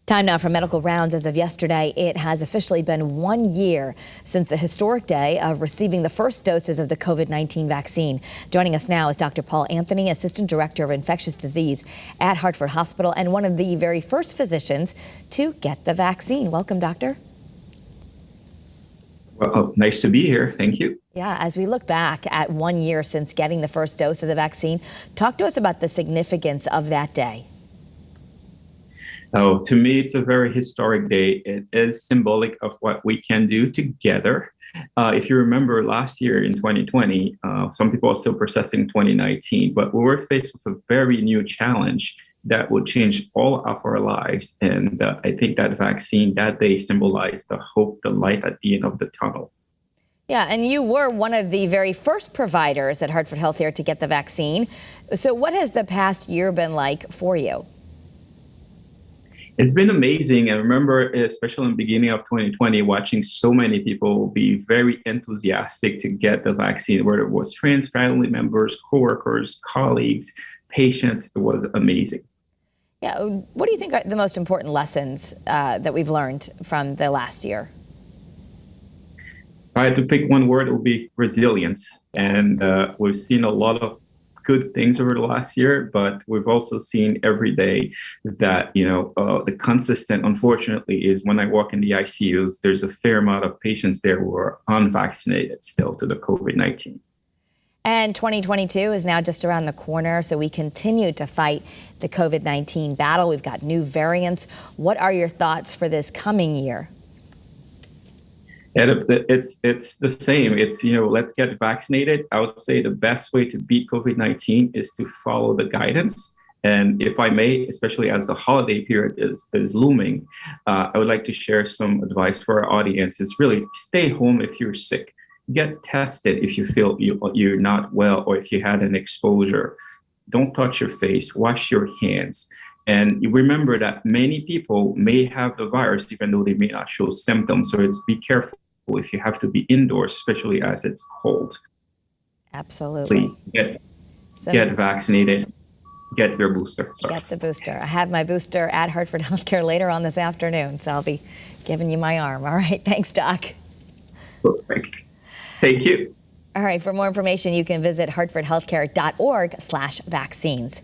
Time now for medical rounds. As of yesterday, it has officially been 1 year since the historic day of receiving the first doses of the COVID-19 vaccine. Joining us now is Dr. Paul Anthony, Assistant Director of Infectious Disease at Hartford Hospital and one of the very first physicians to get the vaccine. Welcome, Doctor. Well, nice to be here. Thank you. Yeah, as we look back at 1 year since getting the first dose of the vaccine, talk to us about the significance of that day. Oh, to me, it's a very historic day. It is symbolic of what we can do together. If you remember last year in 2020, some people are still processing 2019, but we were faced with a very new challenge that would change all of our lives. And I think that vaccine that day symbolized the hope, the light at the end of the tunnel. Yeah, and you were one of the very first providers at Hartford Healthcare to get the vaccine. So what has the past year been like for you? It's been amazing. I remember, especially in the beginning of 2020, watching so many people be very enthusiastic to get the vaccine, whether it was friends, family members, coworkers, colleagues, patients. It was amazing. Yeah, what do you think are the most important lessons that we've learned from the last year? If I had to pick one word, it would be resilience. And we've seen a lot of good things over the last year, but we've also seen every day that, the consistent, unfortunately, is when I walk in the ICUs, there's a fair amount of patients there who are unvaccinated still to the COVID-19. And 2022 is now just around the corner, so we continue to fight the COVID-19 battle. We've got new variants. What are your thoughts for this coming year? It's the same. It's, let's get vaccinated. I would say the best way to beat COVID-19 is to follow the guidance. And if I may, especially as the holiday period is looming, I would like to share some advice for our audience. It's really stay home if you're sick. Get tested if you feel you're not well or if you had an exposure. Don't touch your face. Wash your hands. And you remember that many people may have the virus even though they may not show symptoms. So be careful if you have to be indoors, especially as it's cold. Absolutely. Please get vaccinated. Get your booster. Sorry. Get the booster. I have my booster at Hartford Healthcare later on this afternoon, so I'll be giving you my arm. All right. Thanks, Doc. Perfect. Thank you. All right. For more information, you can visit hartfordhealthcare.org/vaccines.